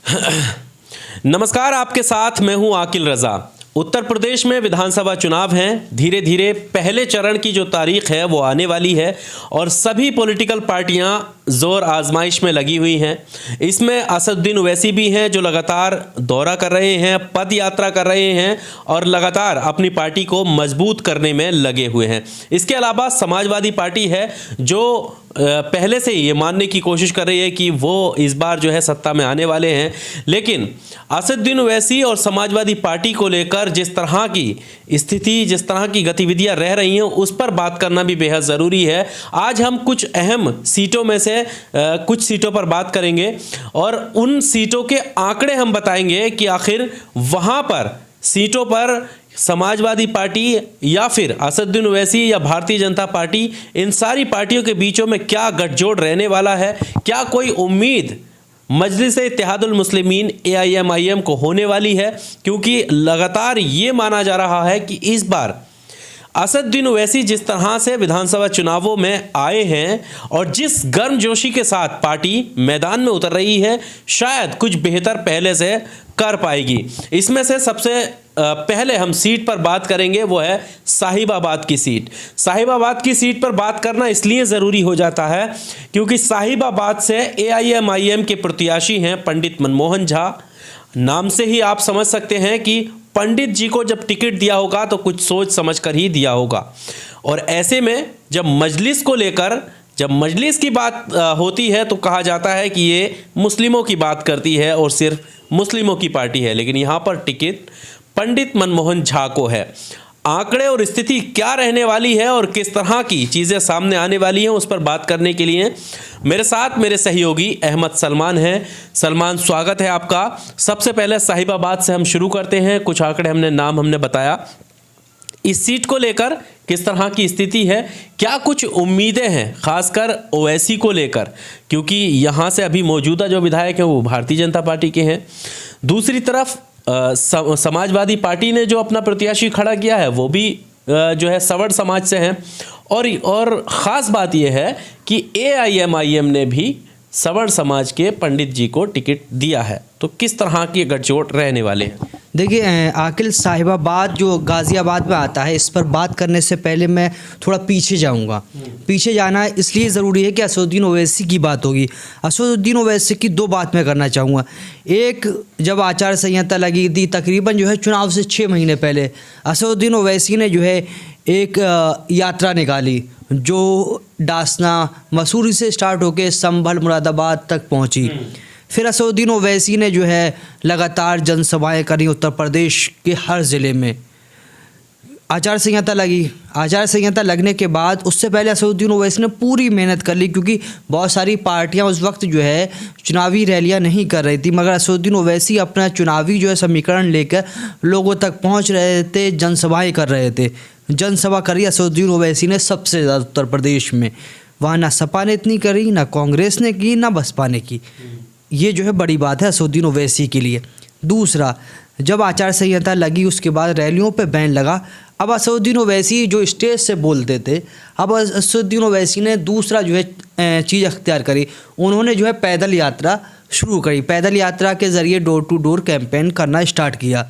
नमस्कार, आपके साथ मैं हूं आकिल रजा। उत्तर प्रदेश में विधानसभा चुनाव हैं। धीरे धीरे पहले चरण की जो तारीख है वो आने वाली है और सभी पॉलिटिकल पार्टियां जोर आजमाइश में लगी हुई हैं। इसमें असदुद्दीन ओवैसी भी हैं जो लगातार दौरा कर रहे हैं, पद यात्रा कर रहे हैं और लगातार अपनी पार्टी को मजबूत करने में लगे हुए हैं। इसके अलावा समाजवादी पार्टी है जो पहले से ये मानने की कोशिश कर रही है कि वो इस बार जो है सत्ता में आने वाले हैं, लेकिन असदुद्दीन ओवैसी और समाजवादी पार्टी को लेकर जिस तरह की स्थिति, जिस तरह की गतिविधियां रह रही हैं, उस पर बात करना भी बेहद ज़रूरी है। आज हम कुछ अहम सीटों में से कुछ सीटों पर बात करेंगे और उन सीटों के आंकड़े हम बताएंगे कि आखिर वहां पर सीटों पर समाजवादी पार्टी या फिर असदुद्दीन ओवैसी या भारतीय जनता पार्टी, इन सारी पार्टियों के बीचों में क्या गठजोड़ रहने वाला है, क्या कोई उम्मीद मजलिस-ए-इत्तेहादुल मुस्लिमीन AIMIM को होने वाली है, क्योंकि लगातार ये माना जा रहा है कि इस बार असदुद्दीन ओवैसी जिस तरह से विधानसभा चुनावों में आए हैं और जिस गर्मजोशी के साथ पार्टी मैदान में उतर रही है, शायद कुछ बेहतर पहले से कर पाएगी। इसमें से सबसे पहले हम सीट पर बात करेंगे, वो है साहिबाबाद की सीट। साहिबाबाद की सीट पर बात करना इसलिए ज़रूरी हो जाता है क्योंकि साहिबाबाद से AIMIM के प्रत्याशी हैं पंडित मनमोहन झा। नाम से ही आप समझ सकते हैं कि पंडित जी को जब टिकट दिया होगा तो कुछ सोच समझ कर ही दिया होगा। और ऐसे में जब मजलिस की बात होती है तो कहा जाता है कि ये मुस्लिमों की बात करती है और सिर्फ मुस्लिमों की पार्टी है, लेकिन यहाँ पर टिकट पंडित मनमोहन झा को है। आंकड़े और स्थिति क्या रहने वाली है और किस तरह की चीज़ें सामने आने वाली हैं, उस पर बात करने के लिए मेरे साथ मेरे सहयोगी अहमद सलमान हैं। सलमान, स्वागत है आपका। सबसे पहले साहिबाबाद से हम शुरू करते हैं। कुछ आंकड़े हमने बताया, इस सीट को लेकर किस तरह की स्थिति है, क्या कुछ उम्मीदें हैं खासकर ओवैसी को लेकर, क्योंकि यहाँ से अभी मौजूदा जो विधायक हैं वो भारतीय जनता पार्टी के हैं। दूसरी तरफ समाजवादी पार्टी ने जो अपना प्रत्याशी खड़ा किया है वो भी जो है सवर्ण समाज से हैं और ख़ास बात यह है कि AIMIM ने भी सवर्ण समाज के पंडित जी को टिकट दिया है। तो किस तरह के गठजोड़ रहने वाले हैं? देखिए आकिल, साहिबाबाद जो गाज़ियाबाद में आता है, इस पर बात करने से पहले मैं थोड़ा पीछे जाऊंगा। पीछे जाना इसलिए ज़रूरी है कि असदुद्दीन ओवैसी की बात होगी। असदुद्दीन ओवैसी की दो बात मैं करना चाहूँगा। एक, जब आचार संहिता लगी थी तकरीबन जो है चुनाव से 6 महीने पहले, असदुद्दीन ओवैसी ने जो है एक यात्रा निकाली जो डासना मसूरी से स्टार्ट होकर संभल मुरादाबाद तक पहुँची। फिर असदुद्दीन ओवैसी ने जो है लगातार जनसभाएं करी उत्तर प्रदेश के हर ज़िले में। आचार संहिता लगी। आचार संहिता लगने के बाद उससे पहले असदुद्दीन ओवैसी ने पूरी मेहनत कर ली, क्योंकि बहुत सारी पार्टियां उस वक्त जो है चुनावी रैलियां नहीं कर रही थी, मगर असदुद्दीन ओवैसी अपना चुनावी जो है समीकरण लेकर लोगों तक पहुंच रहे थे, जनसभाएँ कर रहे थे। जनसभा करी असदुद्दीन ओवैसी ने सबसे ज़्यादा उत्तर प्रदेश में। वहाँ ना सपा ने इतनी करी, ना कांग्रेस ने की, ना बसपा ने की। ये जो है बड़ी बात है असदुद्दीन ओवैसी के लिए। दूसरा, जब आचार संहिता लगी उसके बाद रैलियों पे बैन लगा। अब असदुद्दीन ओवैसी जो स्टेज से बोलते थे, अब असदुद्दीन ओवैसी ने दूसरा जो है चीज़ अख्तियार करी। उन्होंने जो है पैदल यात्रा शुरू करी। पैदल यात्रा के ज़रिए डोर टू डोर कैंपेन करना स्टार्ट किया।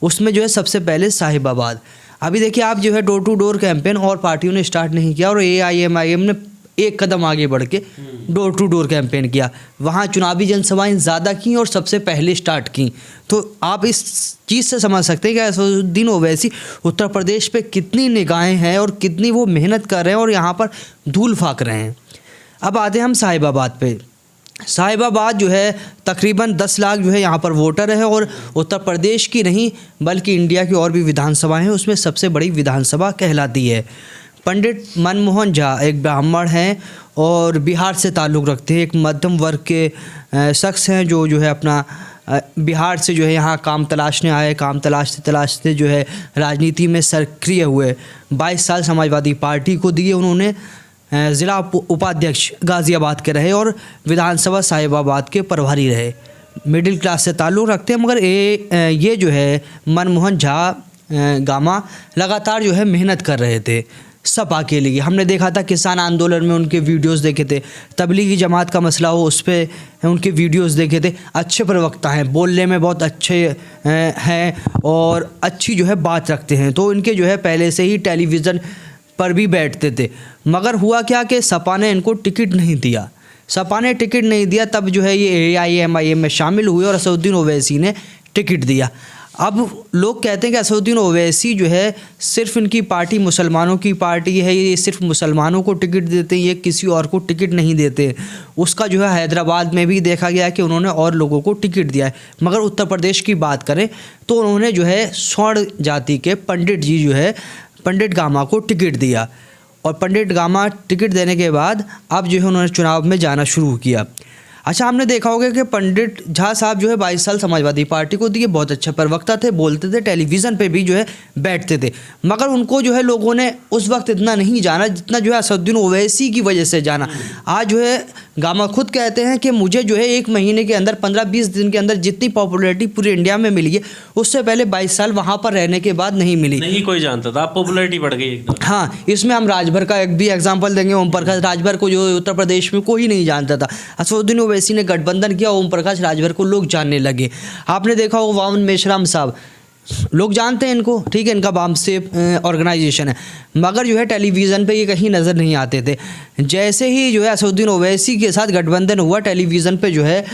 उसमें जो है सबसे पहले साहिबाबाद। अभी देखिए आप, जो है डोर टू डोर कैंपेन और पार्टियों ने स्टार्ट नहीं किया और AIMIM ने एक कदम आगे बढ़ के डोर टू डोर कैंपेन किया। वहाँ चुनावी जनसभाएं ज़्यादा की और सबसे पहले स्टार्ट की। तो आप इस चीज़ से समझ सकते हैं कि असदुद्दीन ओवैसी उत्तर प्रदेश पे कितनी निगाहें हैं और कितनी वो मेहनत कर रहे हैं और यहाँ पर धूल फाक रहे हैं। अब आते हैं हम साहिबाबाद पे। साहिबाबाद जो है तकरीबन 10 लाख जो है यहाँ पर वोटर है और उत्तर प्रदेश की नहीं बल्कि इंडिया की और भी विधानसभाएँ हैं, उसमें सबसे बड़ी विधानसभा कहलाती है। पंडित मनमोहन झा एक ब्राह्मण हैं और बिहार से ताल्लुक़ रखते हैं। एक मध्यम वर्ग के शख्स हैं जो है अपना बिहार से जो है यहाँ काम तलाशने आए। काम तलाशते जो है राजनीति में सक्रिय हुए। 22 साल समाजवादी पार्टी को दिए उन्होंने। ज़िला उपाध्यक्ष गाज़ियाबाद के रहे और विधानसभा साहिबाबाद के प्रभारी रहे। मिडिल क्लास से ताल्लुक़ रखते हैं, मगर ये जो है मनमोहन झा गामा लगातार जो है मेहनत कर रहे थे। सपा के लिए। हमने देखा था किसान आंदोलन में उनके वीडियोस देखे थे, तबलीगी जमात का मसला हो उस पर उनके वीडियोस देखे थे। अच्छे प्रवक्ता हैं, बोलने में बहुत अच्छे हैं और अच्छी जो है बात रखते हैं। तो इनके जो है पहले से ही टेलीविज़न पर भी बैठते थे। मगर हुआ क्या कि सपा ने इनको टिकट नहीं दिया। सपा ने टिकट नहीं दिया, तब जो है ये AIMIM में शामिल हुए और असदुद्दीन ओवैसी ने टिकट दिया। अब लोग कहते हैं कि असदुद्दीन ओवैसी जो है सिर्फ इनकी पार्टी मुसलमानों की पार्टी है, ये सिर्फ मुसलमानों को टिकट देते हैं, ये किसी और को टिकट नहीं देते। उसका जो है हैदराबाद में भी देखा गया कि उन्होंने और लोगों को टिकट दिया है। मगर उत्तर प्रदेश की बात करें तो उन्होंने जो है स्वर्ण जाति के पंडित जी जो है पंडित गामा को टिकट दिया और पंडित गामा टिकट देने के बाद अब जो है उन्होंने चुनाव में जाना शुरू किया। अच्छा, हमने देखा होगा कि पंडित झा साहब जो है 22 साल समाजवादी पार्टी को दिए, बहुत अच्छे प्रवक्ता थे, बोलते थे, टेलीविज़न पे भी जो है बैठते थे। मगर उनको जो है लोगों ने उस वक्त इतना नहीं जाना जितना जो है असदुद्दीन ओवैसी की वजह से जाना। आज जो है गामा खुद कहते हैं कि मुझे जो है 1 महीने के अंदर 15-20 दिन के अंदर जितनी पॉपुलैरिटी पूरे इंडिया में मिली है उससे पहले 22 साल वहाँ पर रहने के बाद नहीं मिली। नहीं कोई जानता था, पॉपुलैरिटी बढ़ गई एकदम। हाँ, इसमें हम राजभर का एक भी एग्जाम्पल देंगे। ओम प्रकाश राजभर को जो उत्तर प्रदेश में कोई नहीं जानता था। असदुद्दीन ओवैसी ने गठबंधन किया, ओम प्रकाश राजभर को लोग जानने लगे। आपने देखा होगा वामन मेश्राम साहब, लोग जानते हैं इनको, ठीक है, इनका वामसेफ ऑर्गेनाइजेशन है, मगर जो है टेलीविज़न पे ये कहीं नज़र नहीं आते थे। जैसे ही जो है असदुद्दीन ओवैसी के साथ गठबंधन हुआ, टेलीविज़न पे जो है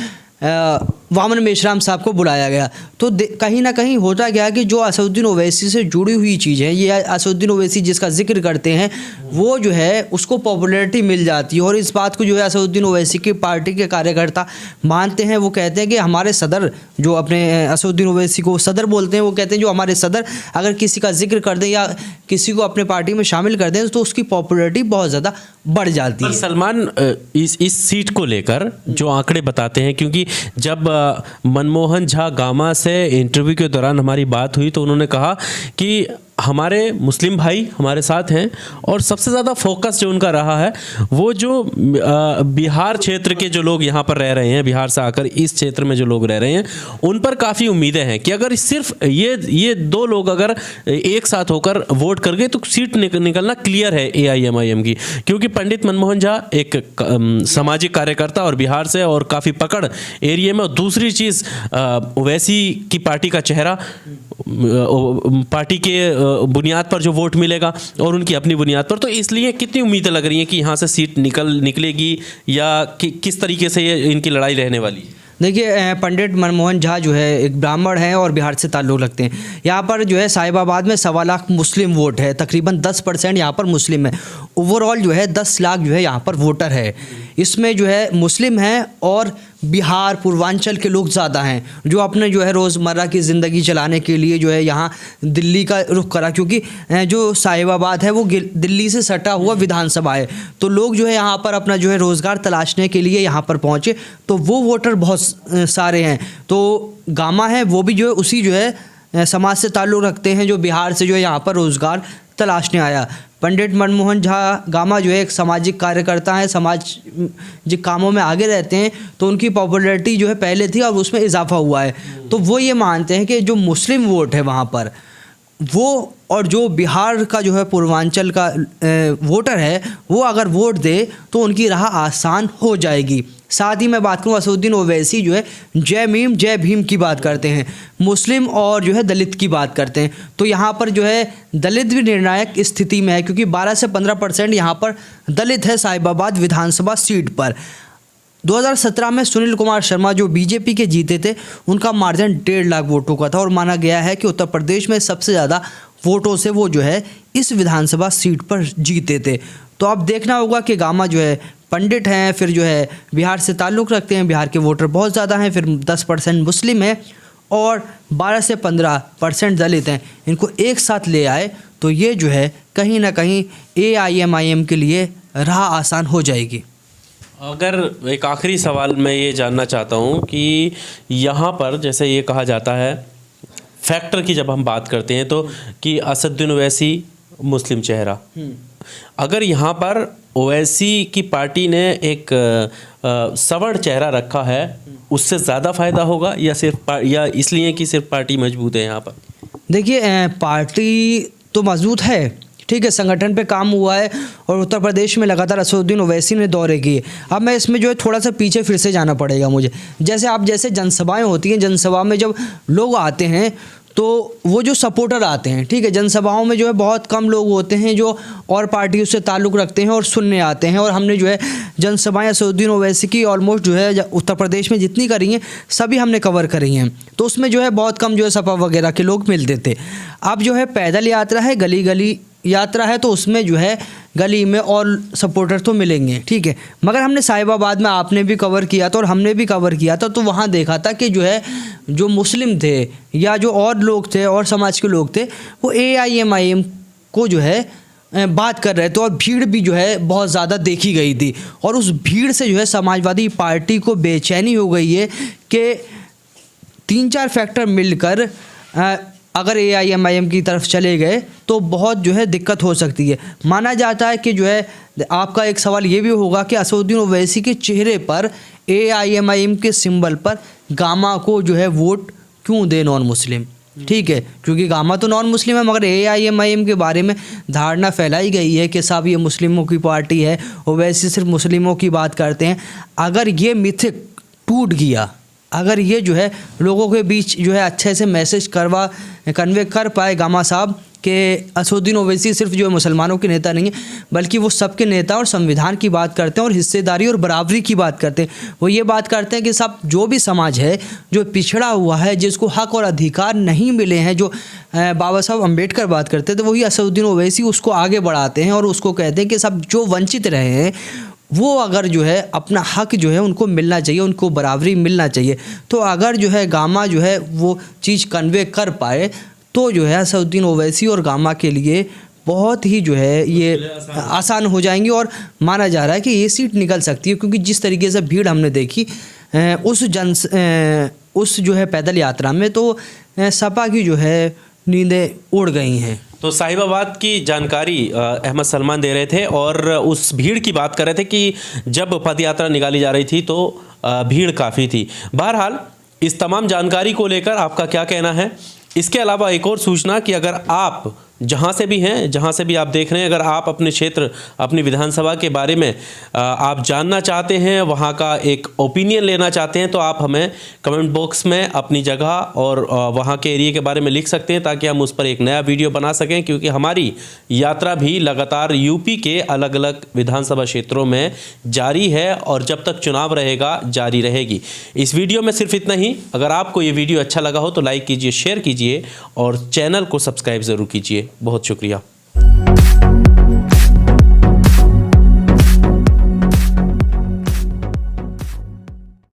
वामन मेश्राम साहब को बुलाया गया। तो कहीं ना कहीं होता गया कि जो असदुद्दीन ओवैसी से जुड़ी हुई चीज़ है, ये असदुद्दीन ओवैसी जिसका जिक्र करते हैं वो जो है उसको पॉपुलैरिटी मिल जाती है। और इस बात को जो है असदुद्दीन ओवैसी की पार्टी के कार्यकर्ता मानते हैं। वो कहते हैं कि हमारे सदर जो अपने असदुद्दीन ओवैसी को सदर बोलते हैं, वो कहते हैं जो हमारे सदर अगर किसी का जिक्र कर दें या किसी को अपने पार्टी में शामिल कर दें तो उसकी पॉपुलैरिटी बहुत ज़्यादा बढ़ जाती है। सलमान, इस सीट को लेकर जो आंकड़े बताते हैं, क्योंकि जब मनमोहन झा गामा से इंटरव्यू के दौरान हमारी बात हुई तो उन्होंने कहा कि हमारे मुस्लिम भाई हमारे साथ हैं और सबसे ज़्यादा फोकस जो उनका रहा है वो जो बिहार क्षेत्र के जो लोग यहाँ पर रह रहे हैं, बिहार से आकर इस क्षेत्र में जो लोग रह रहे हैं उन पर काफ़ी उम्मीदें हैं कि अगर सिर्फ ये 2 लोग अगर एक साथ होकर वोट कर गए तो सीट निकलना क्लियर है AIMIM की। क्योंकि पंडित मनमोहन झा एक सामाजिक कार्यकर्ता और बिहार से और काफ़ी पकड़ एरिया में, और दूसरी चीज़ ओवैसी की पार्टी का चेहरा, पार्टी के बुनियाद पर जो वोट मिलेगा और उनकी अपनी बुनियाद पर। तो इसलिए कितनी उम्मीदें लग रही हैं कि यहाँ से सीट निकलेगी या किस तरीके से ये इनकी लड़ाई रहने वाली है? देखिए, पंडित मनमोहन झा जो है एक ब्राह्मण हैं और बिहार से ताल्लुक़ रखते हैं। यहाँ पर जो है साहिबाबाद में 1.25 लाख मुस्लिम वोट है, तकरीबन 10% यहाँ पर मुस्लिम है। ओवरऑल जो है 10 लाख जो है यहाँ पर वोटर है। इसमें जो है मुस्लिम हैं और बिहार पूर्वांचल के लोग ज़्यादा हैं जो अपने जो है रोज़मर्रा की ज़िंदगी चलाने के लिए जो है यहाँ दिल्ली का रुख करा। क्योंकि जो साहिबाबाद है वो दिल्ली से सटा हुआ विधानसभा है, तो लोग जो है यहाँ पर अपना जो है रोज़गार तलाशने के लिए यहाँ पर पहुँचे, तो वो वोटर बहुत सारे हैं। तो गामा है वो भी जो है उसी जो है समाज से ताल्लुक़ रखते हैं जो बिहार से जो है यहाँ पर रोज़गार तलाशने आया। पंडित मनमोहन झा गामा जो है एक सामाजिक कार्यकर्ता हैं, सामाजिक कामों में आगे रहते हैं, तो उनकी पॉपुलैरिटी जो है पहले थी और उसमें इजाफा हुआ है। तो वो ये मानते हैं कि जो मुस्लिम वोट है वहाँ पर वो और जो बिहार का जो है पूर्वांचल का वोटर है वो अगर वोट दे तो उनकी राह आसान हो जाएगी। साथ ही मैं बात करूँ असदुद्दीन ओवैसी जो है जय मीम जय भीम की बात करते हैं, मुस्लिम और जो है दलित की बात करते हैं। तो यहाँ पर जो है दलित भी निर्णायक स्थिति में है क्योंकि 12 से 15% यहाँ पर दलित है साहिबाबाद विधानसभा सीट पर। 2017 में सुनील कुमार शर्मा जो बीजेपी के जीते थे उनका मार्जिन 1.5 लाख वोटों का था और माना गया है कि उत्तर प्रदेश में सबसे ज़्यादा वोटों से वो जो है इस विधानसभा सीट पर जीते थे। तो अब देखना होगा कि गामा जो है पंडित हैं, फिर जो है बिहार से ताल्लुक़ रखते हैं, बिहार के वोटर बहुत ज़्यादा हैं, फिर 10% मुस्लिम हैं और 12 से 15% दलित हैं। इनको एक साथ ले आए तो ये जो है कहीं ना कहीं AIMIM के लिए राह आसान हो जाएगी। अगर एक आखिरी सवाल मैं ये जानना चाहता हूँ कि यहाँ पर जैसे ये कहा जाता है फैक्टर की जब हम बात करते हैं तो कि असदुद्दीन ओवैसी मुस्लिम चेहरा, अगर यहाँ पर ओवैसी की पार्टी ने एक सवर्ण चेहरा रखा है उससे ज़्यादा फ़ायदा होगा या इसलिए कि सिर्फ पार्टी मजबूत है यहाँ पर? देखिए, पार्टी तो मजबूत है, ठीक है, संगठन पे काम हुआ है और उत्तर प्रदेश में लगातार असदुद्दीन ओवैसी ने दौरे किए। अब मैं इसमें जो है थोड़ा सा पीछे फिर से जाना पड़ेगा मुझे। जैसे जनसभाएं होती हैं, जनसभा में जब लोग आते हैं तो वो जो सपोर्टर आते हैं, ठीक है, जनसभाओं में जो है बहुत कम लोग होते हैं जो और पार्टियों से ताल्लुक़ रखते हैं और सुनने आते हैं। और हमने जो है जनसभाएं असदुद्दीन ओवैसी की ऑलमोस्ट जो है उत्तर प्रदेश में जितनी करी हैं सभी हमने कवर करी हैं, तो उसमें जो है बहुत कम जो है सपा वगैरह के लोग मिलते थे। अब जो है पैदल यात्रा है, गली गली यात्रा है, तो उसमें जो है गली में और सपोर्टर तो मिलेंगे, ठीक है। मगर हमने साहिबाबाद में आपने भी कवर किया था और हमने भी कवर किया था, तो वहाँ देखा था कि जो है जो मुस्लिम थे या जो और लोग थे और समाज के लोग थे वो AIMIM को जो है बात कर रहे थे और भीड़ भी जो है बहुत ज़्यादा देखी गई थी। और उस भीड़ से जो है समाजवादी पार्टी को बेचैनी हो गई है कि 3-4 फैक्टर मिलकर अगर AIMIM की तरफ चले गए तो बहुत जो है दिक्कत हो सकती है। माना जाता है कि जो है आपका एक सवाल ये भी होगा कि असदुद्दीन ओवैसी के चेहरे पर AIMIM के सिंबल पर गामा को जो है वोट क्यों दे नॉन मुस्लिम, ठीक है, क्योंकि गामा तो नॉन मुस्लिम है, मगर AIMIM के बारे में धारणा फैलाई गई है कि साहब ये मुस्लिमों की पार्टी है, ओवैसी सिर्फ मुस्लिमों की बात करते हैं। अगर ये मिथ टूट गया, अगर ये जो है लोगों के बीच जो है अच्छे से मैसेज कन्वे कर पाए गामा साहब कि असदुद्दीन ओवैसी सिर्फ जो है मुसलमानों के नेता नहीं है बल्कि वो सबके नेता और संविधान की बात करते हैं और हिस्सेदारी और बराबरी की बात करते हैं। वो ये बात करते हैं कि सब जो भी समाज है जो पिछड़ा हुआ है, जिसको हक और अधिकार नहीं मिले हैं, जो बाबा साहब अम्बेडकर बात करते थे, वही असदुद्दीन ओवैसी उसको आगे बढ़ाते हैं और उसको कहते हैं कि सब जो वंचित रहे हैं वो अगर जो है अपना हक जो है उनको मिलना चाहिए, उनको बराबरी मिलना चाहिए। तो अगर जो है गामा जो है वो चीज़ कन्वे कर पाए तो जो है असदुद्दीन ओवैसी और गामा के लिए बहुत ही जो है ये आसान हो जाएंगी और माना जा रहा है कि ये सीट निकल सकती है, क्योंकि जिस तरीके से भीड़ हमने देखी उस जो है पैदल यात्रा में, तो सपा की जो है नींदें उड़ गई हैं। तो साहिबाबाद की जानकारी अहमद सलमान दे रहे थे और उस भीड़ की बात कर रहे थे कि जब पद यात्रा निकाली जा रही थी तो भीड़ काफ़ी थी। बहरहाल इस तमाम जानकारी को लेकर आपका क्या कहना है? इसके अलावा एक और सूचना कि अगर आप जहाँ से भी हैं, जहाँ से भी आप देख रहे हैं, अगर आप अपने क्षेत्र, अपनी विधानसभा के बारे में आप जानना चाहते हैं, वहाँ का एक ओपिनियन लेना चाहते हैं, तो आप हमें कमेंट बॉक्स में अपनी जगह और वहाँ के एरिया के बारे में लिख सकते हैं ताकि हम उस पर एक नया वीडियो बना सकें, क्योंकि हमारी यात्रा भी लगातार यूपी के अलग अलग विधानसभा क्षेत्रों में जारी है और जब तक चुनाव रहेगा जारी रहेगी। इस वीडियो में सिर्फ इतना ही। अगर आपको ये वीडियो अच्छा लगा हो तो लाइक कीजिए, शेयर कीजिए और चैनल को सब्सक्राइब ज़रूर कीजिए। बहुत शुक्रिया।